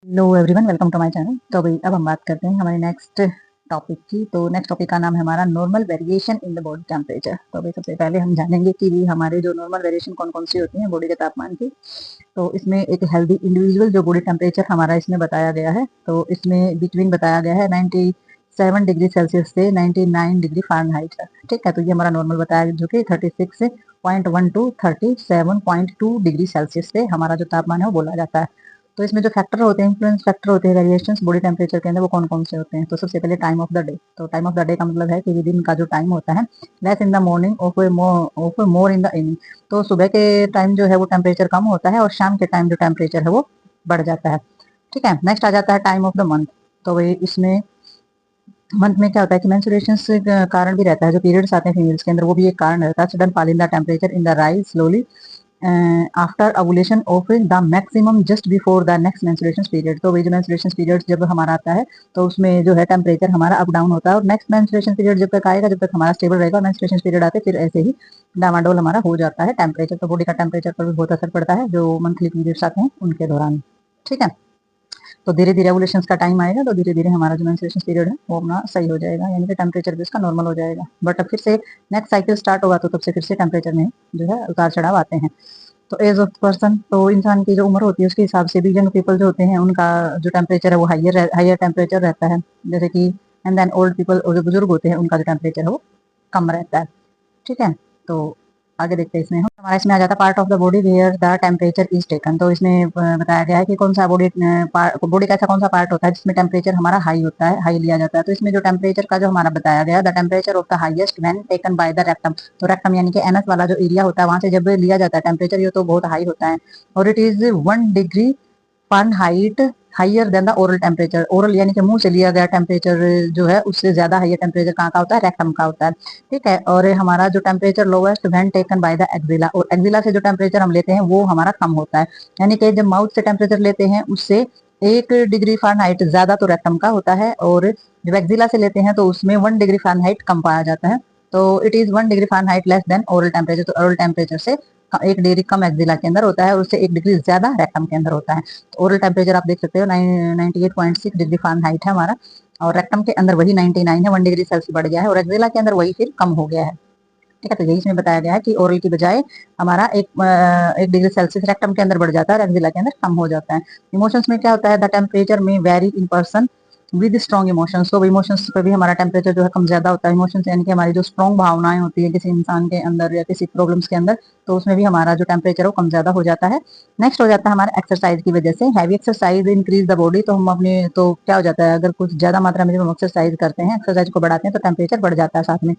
Hello everyone, welcome to my channel. तो भाई अब हम बात करते हैं हमारे नेक्स्ट टॉपिक की। तो नेक्स्ट टॉपिक का नाम है हमारा normal variation in the body temperature. तो भाई सबसे पहले हम जानेंगे कि भी हमारे जो नॉर्मल वेरिएशन कौन कौन सी होती हैं बॉडी के तापमान की। तो इसमें एक हेल्दी इंडिविजुअल जो बॉडी टेम्परेचर हमारा इसमें बताया गया है, तो इसमें बिटवीन बताया गया है 97 डिग्री सेल्सियस से 99 डिग्री फ़ारेनहाइट है। ठीक है, तो ये हमारा नॉर्मल बताया जो कि 36.1 टू 37.2 डिग्री सेल्सियस से हमारा जो तापमान है वो बोला जाता है। तो इसमें जो फैक्टर होते हैं, इन्फ्लुएंस फैक्टर होते हैं वेरिएशंस बॉडी टेम्परेचर के अंदर, वो कौन कौन से होते हैं। तो सबसे पहले टाइम ऑफ द डे। तो टाइम ऑफ द डे का मतलब है कि दिन का जो टाइम होता है, लेस इन द मॉर्निंग और मोर इन द इवनिंग। तो सुबह के टाइम जो है वो टेम्परेचर कम होता है और शाम के टाइम जो टेम्परेचर है वो बढ़ जाता है। ठीक है, नेक्स्ट आ जाता है टाइम ऑफ द मंथ। तो वही इसमें मंथ में क्या होता है कि मेंस्ट्रुएशन से कारण भी रहता है, जो पीरियड्स आते हैं फीमेल्स के अंदर वो भी एक कारण रहता है। Sudden fall in the temperature in the rise slowly after ovulation of the maximum just before the next menstruation period. तो वही जो मेंस्ट्रुएशन पीरियड जब हमारा आता है तो उसमें जो है टेम्परेचर हमारा अप डाउन होता है, और नेक्स्ट मेंस्ट्रुएशन पीरियड जब तक आएगा, जब तक हमारा स्टेबल रहेगा, मेंस्ट्रुएशन पीरियड आते फिर ऐसे ही डामाडोल हमारा हो जाता है टेम्परेचर। तो बॉडी का टेम्परेचर पर भी बहुत असर पड़ता है जो मंथली पीरियड्स आते हैं उनके दौरान। ठीक है, तो धीरे धीरे एवोल्यूशन का टाइम आएगा तो धीरे धीरे हमारा जो मेंस्ट्रुएशन पीरियड है वो अपना सही हो जाएगा, यानी कि टेम्परेचर भी उसका नॉर्मल हो जाएगा। बट अब फिर से नेक्स्ट साइकिल स्टार्ट होगा तो तब से फिर से टेम्परेचर में जो है उतार चढ़ाव आते हैं। तो एज ऑफ पर्सन, तो इंसान की जो उम्र होती है उसके हिसाब से भी यंग पीपल जो होते हैं उनका जो टेम्परेचर है वो हायर टेम्परेचर रहता है, जैसे कि एंड देन ओल्ड पीपल और जो बुजुर्ग होते हैं उनका जो टेम्परेचर है वो कम रहता है। ठीक है, तो आगे देखते हैं। इसमें हमारा इसमें आ जाता है part of the body where the temperature is taken. तो इसमें बताया गया है कि कौन सा बॉडी का ऐसा कौन सा पार्ट होता है जिसमें टेम्परेचर हमारा हाई होता है, हाई लिया जाता है। तो इसमें जो टेम्परेचर का जो हमारा बताया गया, the temperature of the highest when taken by the rectum. तो रेक्टम यानी कि एनस वाला जो एरिया होता है वहां से जब लिया जाता है टेम्परेचर, ये तो बहुत हाई होता है, और it is 1 degree Fahrenheit higher than the oral temperature. Oral यानी कि मुंह से लिया गया टेम्परेचर जो है उससे ज्यादा हाइयर टेम्परेचर कहाँ का होता है, रेक्टम का होता है। ठीक है, और हमारा जो temperature lowest when taken by the axilla, और एक्सिला से जो टेम्परेचर हम लेते हैं वो हमारा कम होता है, यानी कि जब माउथ से टेम्परेचर लेते हैं उससे 1 डिग्री फ़ारेनहाइट ज्यादा तो रेक्टम का होता है, और जब एक्सिला से लेते हैं तो उसमें 1 डिग्री फ़ारेनहाइट कम पाया जाता है। तो it is 1 degree Fahrenheit less than oral temperature. तो ओरल टेम्परेचर से 1 डिग्री कम एक्सिला के अंदर होता है और उससे 1 डिग्री ज्यादा रेक्टम के अंदर होता है। तो ओरल टेम्परेचर आप देख सकते हो 98.6 डिग्री फ़ारेनहाइट है हमारा, और रेक्टम के अंदर वही 99 है, 1 डिग्री सेल्सियस बढ़ गया है, और एक्सिला के अंदर वही फिर कम हो गया है। ठीक है, तो यही इसमें बताया गया है कि ओरल की बजाय हमारा 1 डिग्री सेल्सियस रेक्टम के अंदर बढ़ जाता है और एक्सिला के अंदर कम हो जाता है। इमोशंस में क्या होता है, द टेम्परेचर में very in person with strong emotions. तो इमोशंस पे भी हमारा टेम्परेचर जो है कम ज्यादा होता है। इमोशंस यानी कि हमारी जो स्ट्रॉन्ग भावनाएं होती है किसी इंसान के अंदर या किसी प्रॉब्लम्स के अंदर, तो उसमें भी हमारा जो टेम्परेचर है वो कम ज्यादा हो जाता है। नेक्स्ट हो जाता है हमारा एक्सरसाइज की वजह से। Heavy exercise increase the body. तो हम अपने तो क्या हो जाता है, अगर कुछ ज्यादा मात्रा में जब हम एक्सरसाइज करते हैं, एक्सरसाइज को बढ़ाते हैं तो टेम्परेचर बढ़ जाता है साथ में।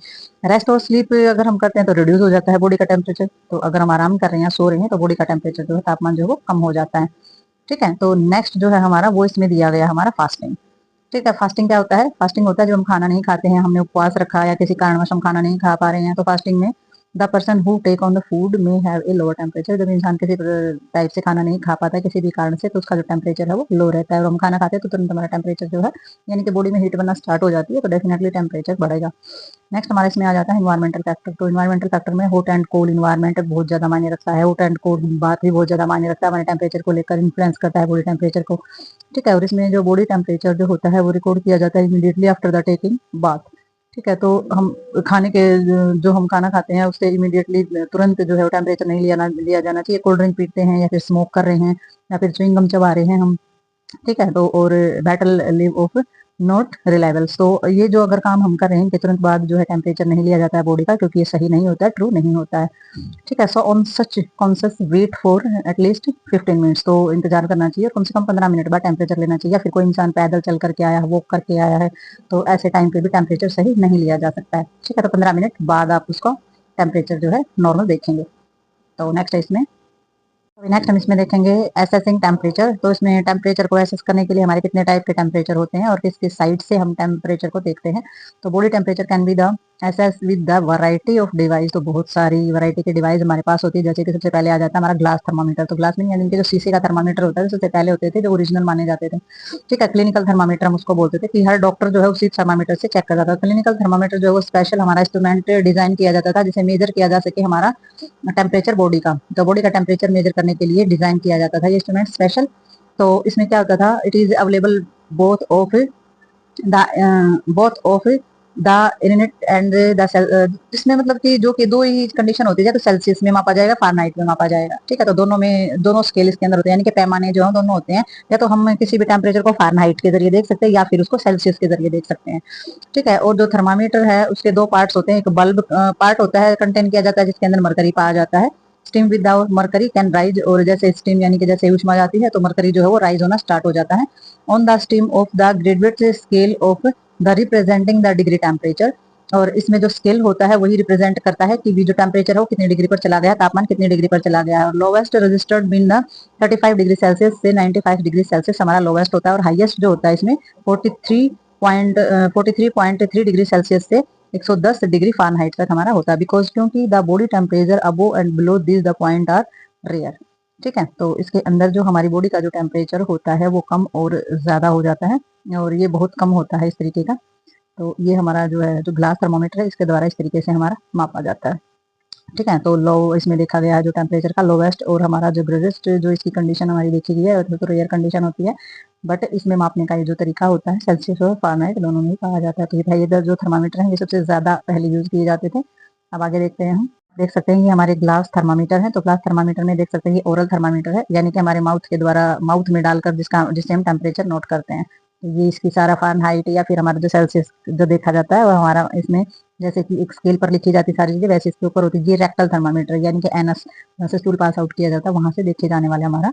रेस्ट और स्लीप अगर हम करते हैं तो रिड्यूस हो जाता है बॉडी का टेम्परेचर। तो अगर हम आराम कर रहे हैं या सो रहे हैं तो बॉडी का टेम्परेचर जो है, तापमान जो है वो कम हो जाता है। ठीक है, तो नेक्स्ट जो है हमारा वो इसमें दिया गया हमारा फास्टिंग। ठीक है, फास्टिंग क्या होता है, फास्टिंग होता है जब हम खाना नहीं खाते हैं, हमने उपवास रखा या किसी कारणवश हम खाना नहीं खा पा रहे हैं, तो फास्टिंग में the person who take on the food may have a lower temperature. जब इंसान किसी टाइप से खाना नहीं खा पाता है किसी भी कारण से, तो उसका जो टेम्परेचर है वो लो रहता है, और हम खाना खाते हैं तो तुरंत हमारा टेम्परेचर जो है यानी कि बॉडी में हीट बनना स्टार्ट हो जाती है, तो डेफिनेटली टेम्परेचर बढ़ेगा। नेक्स्ट हमारे इसमें आ जाता है इन्वायरमेंटल फैक्टर। तो इन्वायरमेंटल फैक्टर में हॉट एंड कोल्ड इन्वायरमेंट बहुत ज्यादा मायने रखता है। हॉट एंड कोल्ड बात भी बहुत ज्यादा मायने रखता है, हमारे टेम्परेचर को लेकर इन्फ्लुएंस करता है बॉडी टेम्परेचर को। ठीक है, और इसमें जो बॉडी टेम्परेचर जो होता है वो रिकॉर्ड किया जाता है immediately after the taking bath. ठीक है, तो हम खाने के जो हम खाना खाते हैं उससे इमीडिएटली तुरंत जो है टेम्परेचर नहीं लिया जाना चाहिए। कोल्ड ड्रिंक पीते हैं या फिर स्मोक कर रहे हैं या फिर च्युइंगम चबा रहे हैं हम, ठीक है, तो और battle live of not reliable. तो ये जो अगर काम हम कर रहे हैं कि तुरंत बाद जो है टेम्परेचर नहीं लिया जाता है बॉडी का, क्योंकि ये सही नहीं होता है, ट्रू नहीं होता है। ठीक है, so on such conscious wait for at least 15 minutes. तो इंतजार करना चाहिए, कम से कम 15 मिनट बाद टेम्परेचर लेना चाहिए। या फिर कोई इंसान पैदल चल करके आया है, वॉक करके आया है, तो ऐसे टाइम पे भी टेम्परेचर सही नहीं लिया जा सकता है। ठीक है, तो 15 मिनट बाद आप उसको टेम्परेचर जो है नॉर्मल देखेंगे। तो नेक्स्ट है इसमें, नेक्स्ट हम इसमें देखेंगे एसेसिंग टेम्परेचर। तो इसमें टेम्परेचर को एसेस करने के लिए हमारे कितने टाइप के टेम्परेचर होते हैं और किस किस साइड से हम टेम्परेचर को देखते हैं। तो body temperature can be the assess with the variety of device. तो बहुत सारी वैरायटी के डिवाइस हमारे पास होती है, जैसे कि सबसे पहले आ जाता है हमारा ग्लास थर्मामीटर। तो ग्लास में यानी कि जो शीशे का थर्मामीटर होता है, सबसे पहले होते थे जो ओरिजिनल माने जाते थे। ठीक है, क्लिनिकल थर्मामीटर हम उसको बोलते थे कि हर डॉक्टर जो है उसी थर्मामीटर से चेक करता था। क्लिनिकल थर्मामीटर जो है वो स्पेशल हमारा इंस्ट्रूमेंट डिजाइन किया जाता था जिसे मेजर किया जा सके हमारा टेम्परेचर बॉडी का। तो बॉडी का टेम्परेचर मेजर करने के लिए डिजाइन किया जाता था ये इंस्ट्रूमेंट स्पेशल। तो इसमें क्या होता था, it is available both of the unit and the जिसमें मतलब कि जो कि दो ही कंडीशन होती है, तो सेल्सियस में मापा जाएगा, फारेनहाइट में मापा जाएगा। ठीक है, तो दोनों में दोनों स्केल इसके अंदर होते हैं, यानी कि पैमाने जो है दोनों होते हैं। या तो हम किसी भी टेम्परेचर को फारेनहाइट के जरिए देख सकते हैं या फिर उसको सेल्सियस के जरिए देख सकते हैं। ठीक है, और जो थर्मामीटर है उसके दो पार्ट्स होते हैं। एक बल्ब पार्ट होता है, कंटेन किया जाता है, जिसके अंदर मरकरी पाया जाता है। Steam without mercury can rise, और जैसे स्टीम यानी कि जैसे ऊष्मा जाती है तो मरकरी जो है वो राइज होना स्टार्ट हो जाता है on the steam of the graduate scale of the representing the degree temperature. और इसमें जो स्केल होता है वही रिप्रेजेंट करता है कि भी जो टेम्परेचर है वो कितनी डिग्री पर चला गया, तापमान कितनी डिग्री पर चला गया है। और lowest registered been the 35 degree Celsius से 95 डिग्री सेल्सियस हमारा लोवेस्ट होता है, और हाईएस्ट जो होता है इसमें 43.3 डिग्री सेल्सियस से 110 डिग्री फ़ारेनहाइट तक हमारा होता है। बिकॉज क्योंकि the body temperature above and below this the point are rare. ठीक है, तो इसके अंदर जो हमारी बॉडी का जो टेम्परेचर होता है वो कम और ज्यादा हो जाता है, और ये बहुत कम होता है इस तरीके का। तो ये हमारा जो है जो ग्लास थर्मोमीटर है इसके द्वारा इस तरीके से हमारा मापा जाता है। ठीक है, तो लो इसमें देखा गया है जो टेम्परेचर का लोवेस्ट, और हमारा जो ग्रेटेस्ट जो इसकी कंडीशन हमारी देखी गई है तो रेयर कंडीशन होती है। बट इसमें मापने का ये जो तरीका होता है सेल्सियस और फारेनहाइट दोनों में ही पाया जाता है। तो ये था, ये जो थर्मामीटर है ये सबसे ज्यादा पहले यूज किए जाते थे। अब आगे देखते हैं हम। देख सकते हैं ये हमारे ग्लास थर्मामीटर है। तो ग्लास थर्मामीटर में देख सकते हैं ये ओरल थर्मामीटर है, यानी कि हमारे माउथ के द्वारा माउथ में डालकर जिससे हम टेम्परेचर नोट करते हैं। तो ये इसकी सारा फारेनहाइट या फिर हमारा जो सेल्सियस जो देखा जाता है वो हमारा इसमें जैसे कि एक स्केल पर लिखी जाती सारी चीजें वैसे इसके ऊपर होती है। ये रेक्टल थर्मामीटर यानी कि एनएस से स्टूल पास आउट किया जाता है वहां से देखे जाने वाला हमारा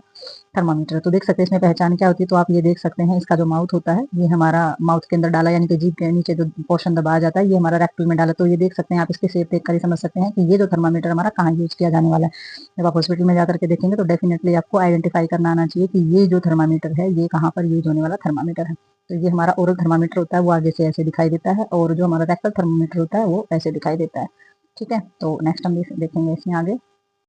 थर्मामीटर। तो देख सकते हैं इसमें पहचान क्या होती है। तो आप ये देख सकते हैं इसका जो माउथ होता है ये हमारा माउथ के अंदर डाला, यानी कि जीभ के नीचे जो पोर्शन दबाया जाता है ये हमारा रेक्टल में डाला। तो ये देख सकते हैं आप इसके शेप देखकर ही समझ सकते हैं कि ये जो थर्मामीटर हमारा कहाँ यूज किया जाने वाला है। जब आप हॉस्पिटल में जाकर के देखेंगे तो डेफिनेटली आपको आइडेंटिफाई करना आना चाहिए कि ये जो थर्मामीटर है ये कहाँ पर यूज होने वाला थर्मामीटर है। तो ये हमारा ओरल थर्मामीटर होता है वो आगे से ऐसे दिखाई देता है, और जो हमारा रेक्टल थर्मामीटर होता है वो ऐसे दिखाई देता है। ठीक है, तो नेक्स्ट हम देखेंगे इसमें आगे।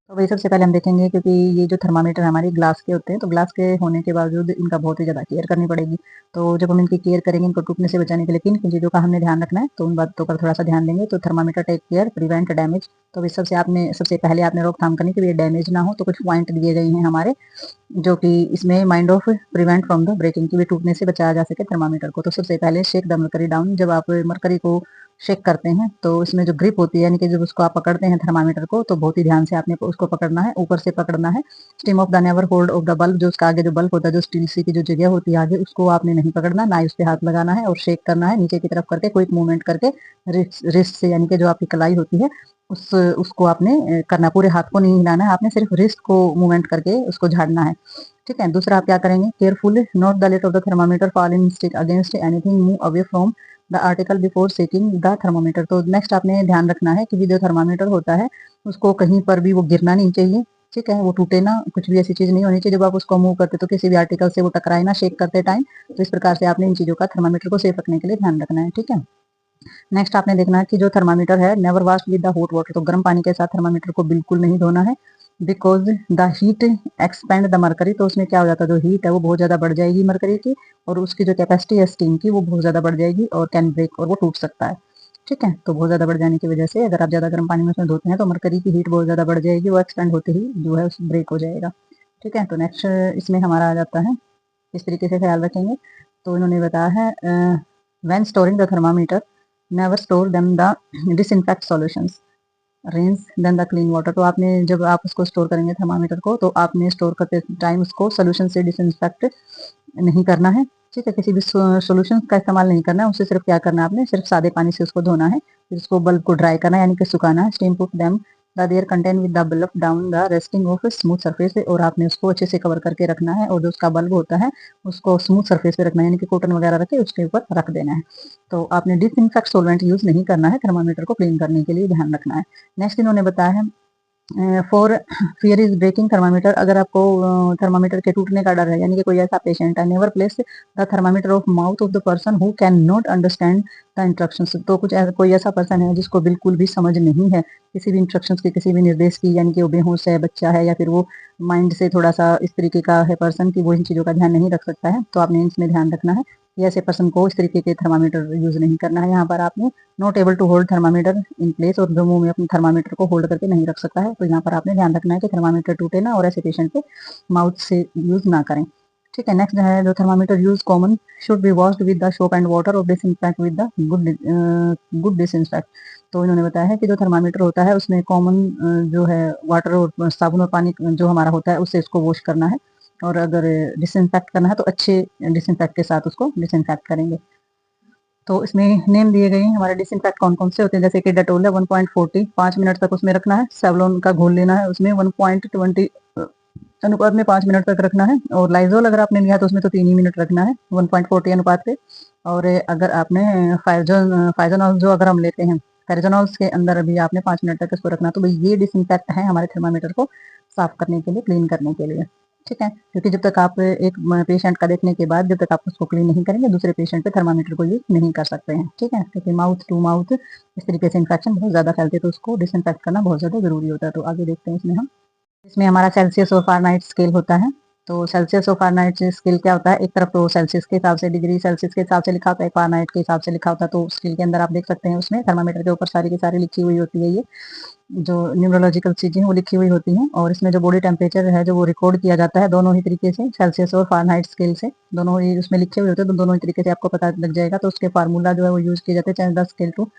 तो वही सबसे पहले हम देखेंगे, क्योंकि ये जो थर्मामीटर हमारे ग्लास के होते हैं तो ग्लास के होने के बावजूद इनका बहुत ही ज़्यादा केयर करनी पड़ेगी। तो जब हम इनकी केयर करेंगे इनको टूटने से बचाने के लिए किन किन चीज़ों का हमने ध्यान रखना है तो उन बातों पर थोड़ा सा ध्यान देंगे। तो thermometer take care prevent damage. तो इस सबसे पहले आपने रोकथाम करनी कि ये डैमेज ना हो। तो कुछ पॉइंट दिए गए हैं हमारे जो कि इसमें mind of prevent from the breaking, की भी टूटने से बचाया जा सके थर्मामीटर को। तो सबसे पहले शेक द मरकरी डाउन। जब आप मरकरी को शेक करते हैं तो इसमें जो ग्रिप होती है, यानी कि जब उसको आप पकड़ते हैं थर्मामीटर को तो बहुत ही ध्यान से आपने उसको पकड़ना है, ऊपर से पकड़ना है। Steam of the never hold of the bulb. जो उसका आगे जो बल्ब होता है जो स्टील सी की जो जगह होती है आगे उसको आपने नहीं पकड़ना, ना ही उस पर हाथ लगाना है, और शेक करना है नीचे की तरफ करके क्विक मूवमेंट करके रिस्ट से, यानी कि जो आपकी कलाई होती है उसको आपने करना, पूरे हाथ को नहीं हिलाना है, आपने सिर्फ रिस्ट को मूवमेंट करके उसको झाड़ना है। ठीक है, दूसरा आप क्या करेंगे, careful note the lid of the thermometer fall in against anything, move away from the article before shaking the thermometer. तो नेक्स्ट आपने ध्यान रखना है कि जो थर्मामीटर होता है उसको कहीं पर भी वो गिरना नहीं चाहिए। ठीक है, वो टूटे ना, कुछ भी ऐसी चीज नहीं होनी चाहिए। जब आप उसको मूव करते तो किसी भी आर्टिकल से वो टकराए ना शेक करते टाइम। तो इस प्रकार से आपने इन चीजों का थर्मामीटर को सेफ रखने के लिए ध्यान रखना है। ठीक है, नेक्स्ट आपने देखना है कि जो थर्मामीटर है never wash with the hot water. तो गर्म पानी के साथ थर्मामीटर को बिल्कुल नहीं धोना है, because the heat expand the mercury. तो उसमें क्या हो जाता है, जो हीट है वो बहुत ज्यादा बढ़ जाएगी मरकरी की, और उसकी जो कैपेसिटी है स्टीम की वो बहुत ज्यादा बढ़ जाएगी और कैन ब्रेक, और वो टूट सकता है। ठीक है, तो बहुत ज्यादा बढ़ जाने की वजह से अगर आप ज्यादा गर्म पानी में उसमें धोते हैं तो मरकरी की हीट बहुत ज्यादा बढ़ जाएगी, वो एक्सपेंड होते ही जो है ब्रेक हो जाएगा। ठीक है, तो नेक्स्ट इसमें हमारा आ जाता है इस तरीके से ख्याल रखेंगे। तो इन्होंने बताया है when storing the thermometer never store them the disinfect solutions rinse then the clean water. तो आपने जब आप उसको स्टोर करेंगे थर्मामीटर को तो आपने स्टोर करते टाइम उसको सोल्यूशन से डिसइंफेक्ट नहीं करना है। ठीक है, किसी भी सोल्यूशन का इस्तेमाल नहीं करना है, उससे सिर्फ क्या करना है आपने सिर्फ सादे पानी से उसको धोना है, फिर उसको बल्ब को ड्राई करना है यानी कि सुखाना है। Steam put them the their content with the bulb down the resting of smooth surface. और आपने उसको अच्छे से कवर करके रखना है, और जो उसका बल्ब होता है उसको स्मूथ सरफेस पे रखना है, यानी कि कॉटन वगैरह रखे उसके ऊपर रख देना है। तो आपने डिसइंफेक्ट सोलवेंट यूज नहीं करना है, थर्मामीटर को क्लीन करने के लिए ध्यान रखना है। नेक्स्ट इन्होंने बताया है for fear is breaking thermometer. अगर आपको थर्मामीटर के टूटने का डर है, यानी कि कोई ऐसा पेशेंट है, never place the thermometer of mouth of the person who can not understand the instructions. तो कोई ऐसा पर्सन है जिसको बिल्कुल भी समझ नहीं है किसी भी इंस्ट्रक्शंस की, किसी भी निर्देश की, यानी कि वो बेहोश है, बच्चा है, या फिर वो माइंड से थोड़ा सा इस तरीके का है पर्सन की वो इन चीज़ों का ध्यान नहीं रख सकता है। तो आपने इसमें ध्यान रखना है कि ऐसे पर्सन को इस तरीके के थर्मामीटर यूज नहीं करना है। यहाँ पर आपने not able to hold thermometer in place, और जो मुंह में अपने थर्मामीटर को होल्ड करके नहीं रख सकता है। तो यहाँ पर आपने ध्यान रखना है कि थर्मामीटर टूटे ना, और ऐसे पेशेंट पे माउथ से यूज ना करें। ठीक है। नेक्स्ट है जो thermometer use common should be washed with the soap and water और disinfect with the good disinfect. तो इन्होंने बताया है कि जो थर्मामीटर होता है उसमें कॉमन जो है वाटर और साबुन और पानी जो हमारा होता है उससे इसको वॉश करना है, और अगर डिसइंफेक्ट करना है तो अच्छे डिसइंफेक्ट के साथ उसको डिसइंफेक्ट करेंगे। तो इसमें नेम दिए गए हैं हमारे डिसइंफेक्ट कौन कौन से होते हैं, जैसे कि डेटोल है 1.40 5 मिनट तक उसमें रखना है। सेवलॉन का घोल लेना है, उसमें 1.20 अनुपात में 5 मिनट तक रखना है। और लाइजोल अगर आपने लिया तो उसमें तो 3 ही मिनट रखना है 1.40 अनुपात पे। और अगर आपने फाइजोनॉल जो अगर हम लेते हैं फेरिजोनॉल्स के अंदर अभी आपने 5 मिनट तक इसको रखना। तो भाई ये डिसइंफेक्ट है हमारे थर्मामीटर को साफ करने के लिए, क्लीन करने के लिए। ठीक है, क्योंकि जब तक आप एक पेशेंट का देखने के बाद जब तक आप उसको क्लीन नहीं करेंगे दूसरे पेशेंट पे थर्मामीटर को यूज नहीं कर सकते हैं। ठीक है, क्योंकि माउथ टू माउथ इस तरीके से इन्फेक्शन बहुत ज्यादा फैलती है, तो उसको डिसइंफेक्ट करना बहुत ज्यादा जरूरी होता है। तो आगे देखते हैं इसमें हम। इसमें हमारा सेल्सियस और फारेनहाइट स्केल होता है। तो सेल्सियस और फारेनहाइट स्केल क्या होता है, एक तरफ तो सेल्सियस के हिसाब से डिग्री सेल्सियस के हिसाब से लिखा होता है, फारेनहाइट के हिसाब से लिखा होता है। तो स्केल के अंदर आप देख सकते हैं उसमें थर्मामीटर के ऊपर सारी की सारी लिखी हुई होती है, ये जो न्यूमरोलॉजिकल चीजें वो लिखी हुई होती हैं। और इसमें जो बॉडी टेम्परेचर है जो वो रिकॉर्ड किया जाता है दोनों ही तरीके से, सेल्सियस और फारेनहाइट स्केल से, दोनों ही उसमें लिखे हुए होते हैं। तो दोनों ही तरीके से आपको पता लग जाएगा। तो उसके फार्मूला जो है वो यूज किए जाते हैं, change the scale to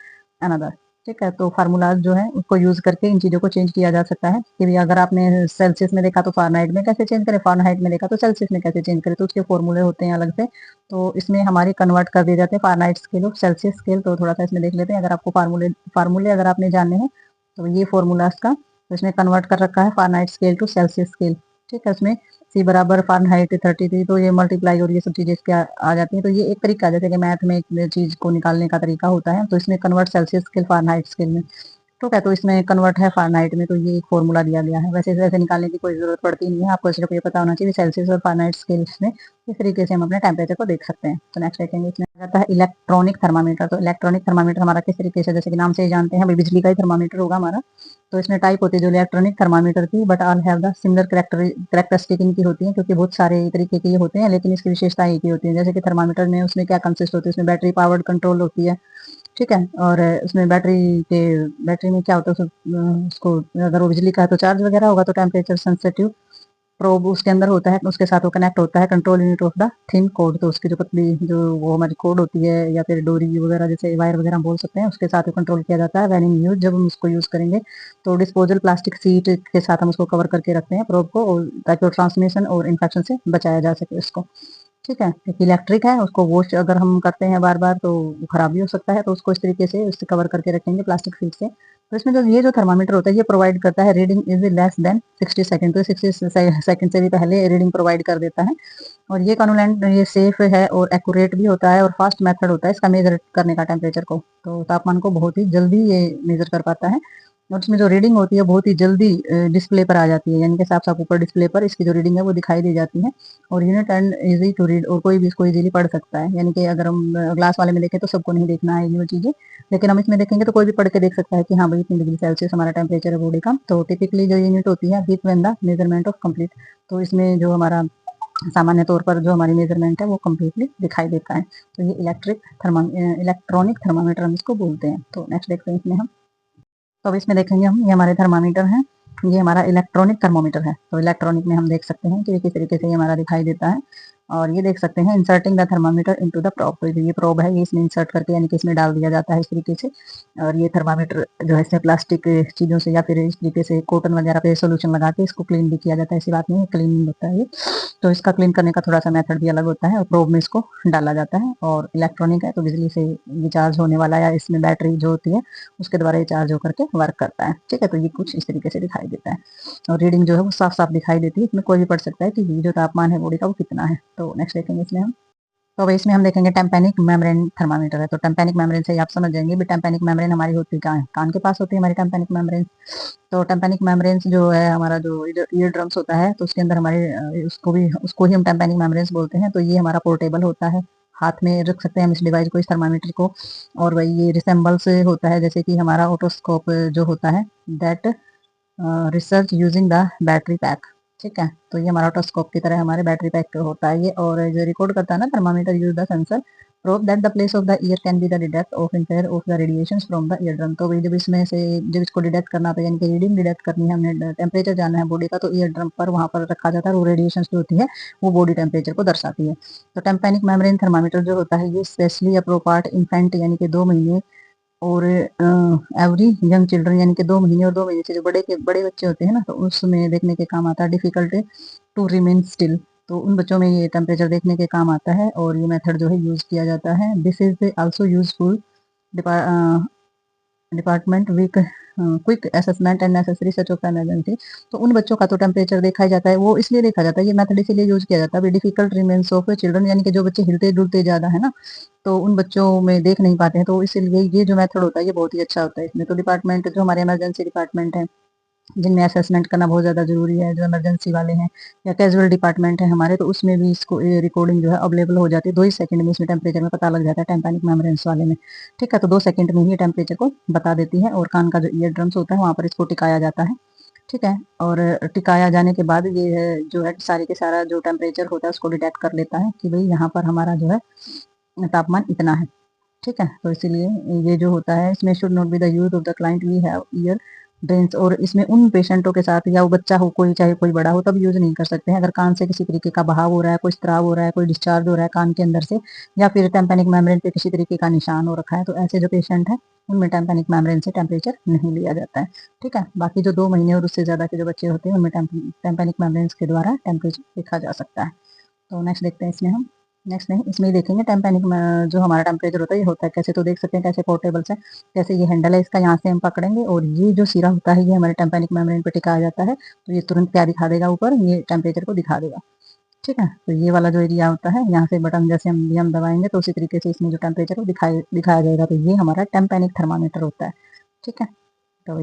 another. ठीक है, तो फार्मूलाज जो है उसको यूज करके इन चीजों को चेंज किया जा सकता है कि भी अगर आपने सेल्सियस में देखा तो फारेनहाइट में कैसे चेंज करें, फारेनहाइट में देखा तो सेल्सियस में कैसे चेंज करें। तो उसके फॉर्मूले होते हैं अलग से, तो इसमें हमारी कन्वर्ट कर दिए जाते हैं फारेनहाइट स्केल और सेल्सियस स्केल। तो थोड़ा सा इसमें देख लेते हैं, अगर आपको फार्मूले अगर आपने जानने हैं तो ये फॉर्मूलाज का, तो इसमें कन्वर्ट कर रखा है Fahrenheit scale to Celsius scale. ठीक है, उसमें सी बराबर फारेनहाइट 33, तो ये मल्टीप्लाई और ये सब चीजें इसके आ जाती हैं। तो ये एक तरीका जैसे कि मैथ में एक चीज को निकालने का तरीका होता है। तो इसमें convert Celsius scale Fahrenheit scale में। ठीक है, तो इसमें कन्वर्ट है फारेनहाइट में, तो ये एक फॉर्मूला दिया गया है। वैसे वैसे निकालने की कोई जरूरत पड़ती नहीं है, आपको सिर्फ ये पता होना चाहिए सेल्सियस और फारेनहाइट स्केल्स में इस तरीके से हम अपने टेम्परेचर को देख सकते हैं। तो नेक्स्ट देखेंगे, इसमें आ जाता है इलेक्ट्रॉनिक थर्मामीटर। तो इलेक्ट्रॉनिक थर्मामीटर हमारा किस तरीके से, जैसे कि नाम से ही जानते हैं, बिजली का ही थर्मामीटर होगा हमारा। तो इसमें टाइप होती है जो इलेक्ट्रॉनिक थर्मामीटर की, but all have the similar characteristic इनकी होती है, क्योंकि बहुत सारे तरीके के ये होते हैं लेकिन इसकी विशेषता एक ही होती है। जैसे कि थर्मामीटर में उसमें क्या कंसिस्ट होती है, उसमें बैटरी पावर्ड कंट्रोल होती है। ठीक है, और उसमें बैटरी में क्या होता है, उसको अगर वो बिजली का है तो चार्ज वगैरह होगा, तो टेम्परेचर सेंसिटिव प्रोब उसके अंदर होता है, उसके साथ वो कनेक्ट होता है control unit of the thin code. तो उसकी जो पतली जो वो हमारी कोड होती है या फिर डोरी वगैरह जैसे वायर वगैरह बोल सकते हैं, उसके साथ कंट्रोल किया जाता है। व्हेन इन यूज, जब हम उसको यूज करेंगे तो डिस्पोजल प्लास्टिक सीट के साथ हम उसको कवर करके रखते हैं प्रोब को, ताकि वो ट्रांसमिशन और इन्फेक्शन से बचाया जा सके उसको। ठीक है, क्योंकि इलेक्ट्रिक है, उसको वॉश अगर हम करते हैं बार बार तो खराब भी हो सकता है। तो उसको इस तरीके से उससे कवर करके रखेंगे प्लास्टिक शीट से। तो इसमें जो ये जो थर्मामीटर होता है ये प्रोवाइड करता है reading is less than 60 second. तो 60 सेकंड से भी पहले रीडिंग प्रोवाइड कर देता है। और ये कॉन्वेंट ये सेफ है और एक्यूरेट भी होता है और फास्ट मेथड होता है इसका मेजर करने का टेम्परेचर को। तो तापमान को बहुत ही जल्दी ये मेजर कर पाता है। और उसमें जो रीडिंग होती है बहुत ही जल्दी डिस्प्ले पर आ जाती है, यानी कि साफ साफ ऊपर डिस्प्ले पर इसकी जो रीडिंग है वो दिखाई दे जाती है। और unit and easy to read, और कोई भी इसको इजीली पढ़ सकता है। यानी कि अगर हम ग्लास वाले में देखें तो सबको नहीं देखना है ये वो चीजें, लेकिन हम इसमें देखेंगे तो कोई भी पढ़ के देख सकता है कि हाँ भाई इतनी डिग्री सेल्सियस हमारा टेम्परेचर है बॉडी का। तो टिपिकली जो यूनिट होती है heat when the measurement of complete. तो इसमें जो हमारा सामान्य तौर पर जो हमारी मेजरमेंट है वो कम्प्लीटली दिखाई देता है। तो ये इलेक्ट्रॉनिक थर्मामीटर हम इसको बोलते हैं। तो नेक्स्ट देखते हैं इसमें हम। तो अब इसमें देखेंगे हम, ये हमारे थर्मामीटर है, ये हमारा इलेक्ट्रॉनिक थर्मोमीटर है। तो इलेक्ट्रॉनिक में हम देख सकते हैं कि किस तरीके से ये हमारा दिखाई देता है। और ये देख सकते हैं inserting the thermometer into the probe. तो ये प्रोब है, ये इसमें इंसर्ट करके यानी कि इसमें डाल दिया जाता है इस तरीके से। और ये थर्मामीटर जो है इसमें प्लास्टिक चीजों से या फिर इस तरीके से कॉटन वगैरह पे सोल्यूशन लगा के इसको क्लीन भी किया जाता है। ऐसी बात नहीं है, क्लीन होता है ये। तो इसका क्लीन करने का थोड़ा सा मेथड भी अलग होता है और प्रोब में इसको डाला जाता है। और इलेक्ट्रॉनिक है तो बिजली से रिचार्ज होने वाला, या इसमें बैटरी जो होती है उसके द्वारा ये चार्ज होकर के वर्क करता है। ठीक है, तो ये कुछ इस तरीके से दिखाई देता है। और रीडिंग जो है वो साफ साफ दिखाई देती है, इसमें कोई भी पढ़ सकता है कि ये जो तापमान है बॉडी का वो कितना है। तो नेक्स्ट देखेंगे इसमें हम। तो अब इसमें हम देखेंगे टेम्पेनिक मेम्ब्रेन थर्मामीटर है। तो टेम्पेनिक मेम्ब्रेन से आप समझ जाएंगे भी टेम्पेनिक मेम्ब्रेन हमारी होती कहाँ है, कान के पास होती है हमारी टेम्पेनिक मेम्ब्रेन। तो टेम्पेनिक मेम्ब्रेन जो है हमारा जो ईयर ड्रम्स होता है, तो उसके अंदर हमारे उसको ही हम टेम्पेनिक मेम्ब्रेन बोलते हैं। तो ये हमारा पोर्टेबल होता है, हाथ में रख सकते हैं हम इस डिवाइस को, इस थर्मामीटर को। और वही ये रिसेंबल्स होता है जैसे कि हमारा ऑटोस्कोप जो होता है, that research using the battery pack. ठीक है, तो ये हमारा ऑटोस्कोप की तरह हमारे बैटरी पैक होता है ये। और जो रिकॉर्ड करता है ना thermometer use the sensor prove that the place of the year can be the detect of impair of the radiation from the ear drum. तो भाई जब इसमें से जब इसको डिटेक्ट करना होता है यानी कि रीडिंग डिटेक्ट करनी है, हमने टेम्परेचर जानना है बॉडी का, तो ईयर ड्रम पर वहां पर रखा जाता है, वो रेडिएशन जो होती है वो बॉडी टेम्परेचर को दर्शाती है। तो टेम्पैनिक मेम्ब्रेन थर्मामीटर जो होता है ये स्पेशली अप्रोपार्ट इन्फेंट यानी कि 2 महीने और एवरी यंग चिल्ड्रन यानी कि 2 महीने और 2 महीने से जो बड़े बच्चे होते हैं ना, तो उसमें देखने के काम आता है। डिफिकल्ट टू रिमेन स्टिल, तो उन बच्चों में ये टेम्परेचर देखने के काम आता है और ये मेथड जो है यूज किया जाता है। This is also useful department week quick assessment and necessary such of emergency. तो उन बच्चों का तो टेम्परेचर देखा जाता है, वो इसलिए देखा जाता है, ये मेथड इसीलिए यूज किया जाता है। डिफिकल्ट रिमेन्स ऑफ चिल्ड्रन यानी कि जो बच्चे हिलते डुलते ज्यादा है ना, तो उन बच्चों में देख नहीं पाते हैं, तो इसलिए ये जो मेथड होता है ये बहुत ही अच्छा होता है इसमें। तो डिपार्टमेंट जो हमारे इमरजेंसी डिपार्टमेंट है जिनमें असेसमेंट करना बहुत ज़्यादा ज़रूरी है, जो इमरजेंसी वाले हैं या कैजुअल डिपार्टमेंट है हमारे, तो उसमें भी इसको रिकॉर्डिंग जो है अवेलेबल हो जाती है। 2 ही सेकंड में इसमें टेम्परेचर में पता लग जाता है टेम्पैनिक मेम्ब्रेन्स वाले में। ठीक है, तो 2 सेकंड में ही टेम्परेचर को बता देती है और कान का जो ईयर ड्रम्स होता है वहाँ पर इसको टिकाया जाता है। ठीक है, और टिकाया जाने के बाद ये जो है सारे के सारा जो टेम्परेचर होता है उसको डिटेक्ट कर लेता है कि भाई यहाँ पर हमारा जो है तापमान इतना है। ठीक है, तो इसीलिए ये जो होता है इसमें should not be the use of the client we have ear drains, और इसमें उन पेशेंटों के साथ या वो बच्चा हो कोई चाहे कोई बड़ा हो तब यूज नहीं कर सकते हैं अगर कान से किसी तरीके का बहाव हो रहा है, कोई स्त्राव हो रहा है, कोई डिस्चार्ज हो रहा है कान के अंदर से, या फिर टेम्पैनिक मेम्ब्रेन पे किसी तरीके का निशान हो रखा है, तो ऐसे जो पेशेंट है उनमें टेम्पैनिक मेम्ब्रेन से टेम्परेचर नहीं लिया जाता है। ठीक है, बाकी जो 2 महीने और उससे ज्यादा के जो बच्चे होते हैं उनमें टेम्पैनिक मेम्ब्रेन के द्वारा टेम्परेचर देखा जा सकता है। तो नेक्स्ट देखते हैं इसमें हम, नेक्स्ट नहीं इसमें ही देखेंगे टेम्पैनिक में जो हमारा टेम्परेचर होता है ये होता है कैसे। तो देख सकते हैं कैसे पोर्टेबल से, जैसे ये हैंडल है इसका, यहाँ से हम पकड़ेंगे और ये जो सिरा होता है ये हमारे टेम्पैनिक मेम्ब्रेन पे टिकाया जाता है, तो ये तुरंत क्या दिखा देगा ऊपर, ये टेम्परेचर को दिखा देगा। ठीक है, तो ये वाला जो एरिया होता है यहाँ से बटन जैसे हम दबाएंगे तो उसी तरीके से इसमें जो टेम्परेचर है दिखाया जाएगा, तो ये हमारा टेम्पैनिक थर्मामीटर होता है। ठीक है, तो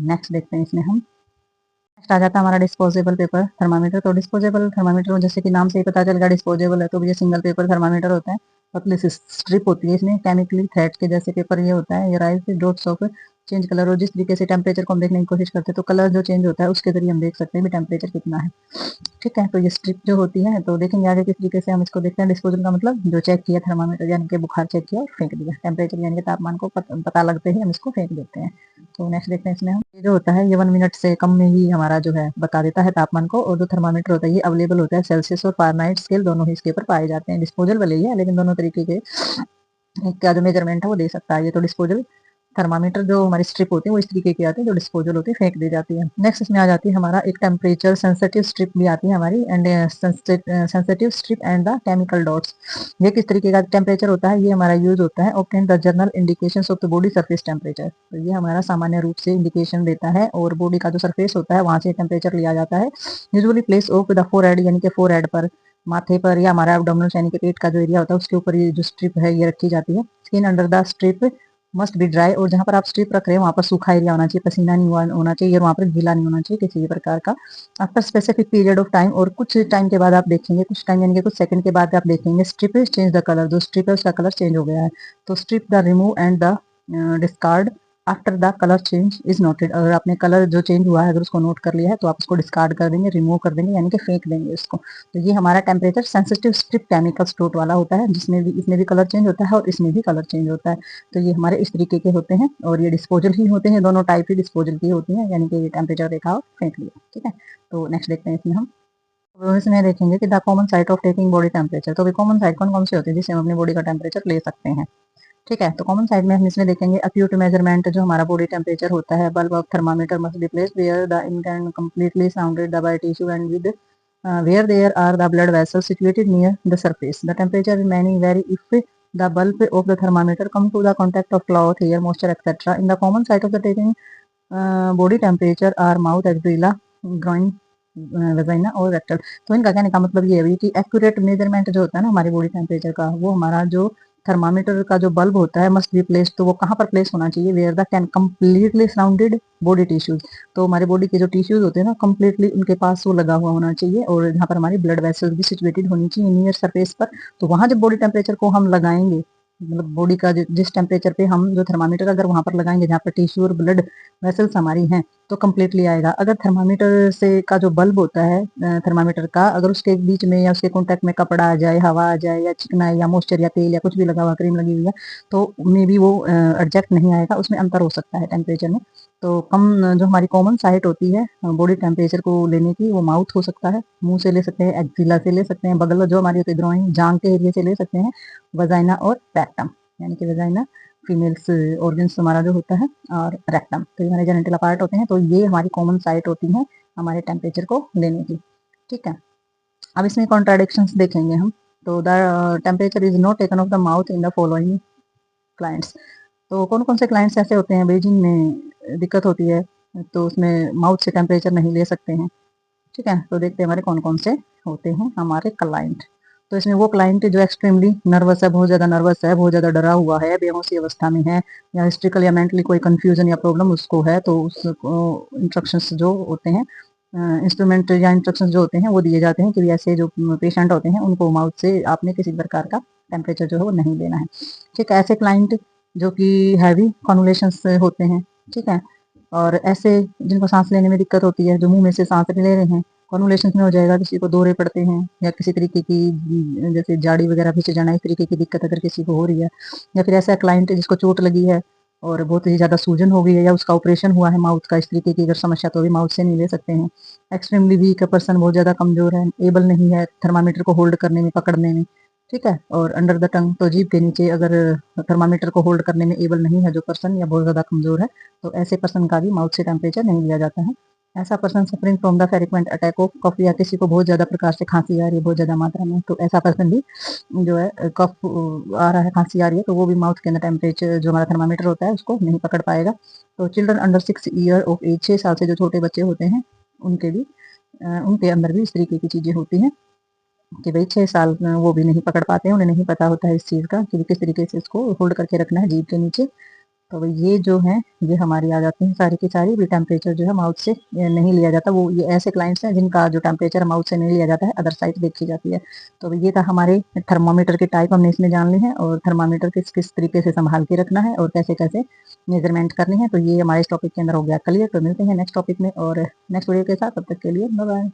नेक्स्ट देखते हैं इसमें हम, नेक्स्ट आ जाता है हमारा डिस्पोजेबल पेपर थर्मामीटर। तो डिस्पोजेबल थर्मामीटर जैसे कि नाम से ही पता चल गया डिस्पोजेबल है, तो ये सिंगल पेपर थर्मामीटर होता है। पतली सी स्ट्रिप होती है इसमें, केमिकली थ्रेड के जैसे पेपर ये होता है। ये rise dots of change colour, और जिस तरीके से टेम्परेचर को हम देखने की कोशिश करते हैं तो कलर जो चेंज होता है उसके जरिए हम देख सकते हैं भी टेम्परेचर कितना है। ठीक है, तो ये स्ट्रिप जो होती है, तो देखेंगे आगे किस तरीके से हम इसको देखते हैं। डिस्पोजल का मतलब जो चेक किया थर्मामीटर यानी कि बुखार चेक किया और फेंक दिया, टेम्परेचर यानी कि तापमान को पता लगते ही हम इसको फेंक देते हैं। तो नेक्स्ट देखते हैं इसमें हम, ये जो होता है ये 1 मिनट से कम में ही हमारा जो है बता देता है तापमान को, और जो थर्मामीटर होता है ये अवेलेबल होता है सेल्सियस और फारेनहाइट स्केल दोनों ही इसके ऊपर पाए जाते हैं। डिस्पोजल वाले ही है लेकिन दोनों तरीके के का जो मेजरमेंट है वो दे सकता है। ये तो डिस्पोजल थर्मामीटर जो हमारी स्ट्रिप होती है वो इस तरीके की आती है, जो डिस्पोजल होती है फेंक दी जाती है। नेक्स्ट इसमें आ जाती है हमारा एक टेम्परेचर सेंसिटिव स्ट्रिप भी आती है हमारी, and sensitive strip and the chemical dots. ये किस तरीके का टेम्परेचर होता है, ये हमारा यूज होता है obtain the general indications of the body surface temperature. तो ये हमारा सामान्य रूप से इंडिकेशन देता है और बॉडी का जो सरफेस होता है वहां से टेम्परेचर लिया जाता है। Usually place of the forehead यानी कि फोरहेड पर, माथे पर, या हमारा एब्डोमिनल यानी कि पेट का जो एरिया होता है उसके ऊपर ये जो स्ट्रिप है ये रखी जाती है। Skin under the strip must be dry, और जहाँ पर आप स्ट्रिप रख रहे हैं वहाँ पर सूखा एरिया होना चाहिए, पसीना नहीं होना चाहिए और वहाँ पर गीला नहीं होना चाहिए किसी भी प्रकार का। After specific period of time, और कुछ टाइम के बाद आप देखेंगे, कुछ टाइम यानी कि कुछ सेकंड के बाद आप देखेंगे स्ट्रिप चेंज द कलर, जो स्ट्रिप है उसका कलर चेंज हो गया है। तो strip the remove and the discard after the colour change is noted. अगर आपने कलर जो चेंज हुआ है अगर उसको नोट कर लिया है तो आप उसको डिस्कार्ड कर देंगे, रिमूव कर देंगे यानी कि फेंक देंगे उसको। तो ये हमारा temperature sensitive strip chemical state वाला होता है, जिसमें भी इसमें भी कलर चेंज होता है और इसमें भी कलर चेंज होता है। तो ये हमारे इस तरीके के होते हैं और ये डिस्पोजल ही होते हैं, दोनों टाइप ही डिस्पोजल की होती हैं, यानी कि टेम्परेचर देखा और फेंक लिया। ठीक है, तो नेक्स्ट देखते हैं इसमें हम, तो इसमें देखेंगे कि the common site of taking body temperature. तो कॉमन साइट कौन कौन सी होती है जिससे हम अपनी बॉडी का टेम्परेचर ले सकते हैं। ठीक है, तो कॉमन साइड में हम इसमें देखेंगे अक्यूट मेजरमेंट, जो हमारा बॉडी टेम्परेचर होता है। Bulb of thermometer must be placed where the in can completely sounded the by tissue and with where there are the blood vessels situated near the surface. The temperature remaining vary if the bulb of the thermometer come to the contact of cloth, hair, moisture, etc. In the common site of the taking body temperature are mouth, axilla, groin, vagina और rectal. तो इनका कहने का मतलब ये है कि accurate measurement जो होता है ना हमारी बॉडी टेम्परेचर का, वो हमारा जो थर्मामीटर का जो बल्ब होता है मस्ट बी प्लेस, तो वो कहाँ पर प्लेस होना चाहिए, where the can completely surrounded body tissues. तो हमारे बॉडी के जो टिश्यूज होते हैं ना कम्प्लीटली उनके पास वो लगा हुआ होना चाहिए, और जहाँ पर हमारी ब्लड वेसल्स भी सिचुएटेड होनी चाहिए नियर सरफेस पर। तो वहाँ जब बॉडी टेम्परेचर को हम लगाएंगे मतलब बॉडी का जिस टेम्परेचर पे हम जो थर्मामीटर अगर वहां पर लगाएंगे जहाँ पर टिश्यू और ब्लड वेसल्स हमारी हैं तो कम्प्लीटली आएगा। अगर थर्मामीटर से का जो बल्ब होता है थर्मामीटर का, अगर उसके बीच में या उसके कॉन्टेक्ट में कपड़ा आ जाए, हवा आ जाए या चिकनाई या मॉइस्चर या तेल या कुछ भी लगा हुआ, क्रीम लगी हुई है, तो मे बी वो एडजस्ट नहीं आएगा, उसमें अंतर हो सकता है टेम्परेचर में। तो कम जो हमारी कॉमन साइट होती है बॉडी टेम्परेचर को लेने की, वो माउथ हो सकता है, मुंह से ले सकते हैं, एक्जिला से ले सकते हैं, बगल जो हमारी होती है ग्रोइन जांग के एरिया से ले सकते हैं, वजाइना और रेक्टम, यानी कि वजाइना फीमेल्स ऑर्गन्स हमारा जो होता है, और रेक्टम तो ये हमारे जेनिटल पार्ट होते हैं। तो ये हमारी कॉमन साइट होती है हमारे टेम्परेचर को लेने की। ठीक है, अब इसमें कॉन्ट्राडिक्शंस देखेंगे हम। तो the temperature is not taken of the mouth in the following clients. तो कौन कौन से क्लाइंट्स ऐसे होते हैं भाई जिनमें दिक्कत होती है, तो उसमें माउथ से टेम्परेचर नहीं ले सकते हैं। ठीक है, तो देखते हैं हमारे कौन कौन से होते हैं हमारे क्लाइंट। तो इसमें वो क्लाइंट जो एक्सट्रीमली नर्वस है, बहुत ज़्यादा नर्वस है, बहुत ज़्यादा डरा हुआ है, बेहोशी अवस्था में है, या हिस्ट्रिकल या मेंटली कोई कंफ्यूजन या प्रॉब्लम उसको है, तो उसको इंस्ट्रक्शंस जो होते हैं, इंस्ट्रूमेंट या इंस्ट्रक्शंस जो होते हैं वो दिए जाते हैं कि ऐसे जो पेशेंट होते हैं उनको माउथ से आपने किसी प्रकार का टेम्परेचर जो है वो नहीं लेना है। ठीक है, ऐसे क्लाइंट जो कि हैवी कॉन्वुलेशंस होते हैं, ठीक है, और ऐसे जिनको सांस लेने में दिक्कत होती है, जो मुंह में से सांस ले रहे हैं, कॉन्वुलेशंस में हो जाएगा, किसी को दौरे पड़ते हैं या किसी तरीके की जैसे जाड़ी वगैरह खींच जाना, इस तरीके की दिक्कत अगर किसी को हो रही है, या फिर ऐसा क्लाइंट जिसको चोट लगी है और बहुत ही ज़्यादा सूजन हो गई है, या उसका ऑपरेशन हुआ है माउथ का, इस तरीके की अगर समस्या, तो भी माउथ से नहीं ले सकते हैं। एक्सट्रीमली वीक पर्सन, बहुत ज़्यादा कमजोर है, एबल नहीं है थर्मामीटर को होल्ड करने में, पकड़ने में। ठीक है, और अंडर द टंग, तो जीभ के नीचे अगर थर्मामीटर को होल्ड करने में एबल नहीं है जो पर्सन, या बहुत ज़्यादा कमजोर है, तो ऐसे पर्सन का भी माउथ से टेम्परेचर नहीं लिया जाता है। ऐसा person suffering from the frequent attack of cough, या किसी को बहुत ज़्यादा प्रकार से खांसी आ रही है बहुत ज़्यादा मात्रा में, तो ऐसा पर्सन भी जो है कफ आ रहा है, खांसी आ रही है, तो वो भी माउथ के अंदर टेम्परेचर जो हमारा थर्मामीटर होता है उसको नहीं पकड़ पाएगा। तो children under 6 year of age, 6 साल से जो छोटे बच्चे होते हैं उनके भी उनके अंदर भी इस तरीके की चीज़ें होती हैं कि भाई 6 साल वो भी नहीं पकड़ पाते हैं, उन्हें नहीं पता होता है इस चीज़ का कि किस तरीके से इसको होल्ड करके रखना है जीभ के नीचे। तो भाई ये जो है ये हमारी आ जाती है सारी की सारी भी, टेम्परेचर जो है माउथ से नहीं लिया जाता। वो ये ऐसे क्लाइंट्स हैं जिनका जो टेम्परेचर माउथ से नहीं लिया जाता है, अदर साइड देखी जाती है। तो भाई ये था हमारे थर्मामीटर के टाइप, हमने इसमें जान ली है, और थर्मामीटर किस किस तरीके से संभाल के रखना है और कैसे कैसे मेजरमेंट करनी है। तो ये हमारे इस टॉपिक के अंदर हो गया क्लियर। तो मिलते हैं नेक्स्ट टॉपिक में और नेक्स्ट वीडियो के साथ, तब तक के लिए बाय बाय।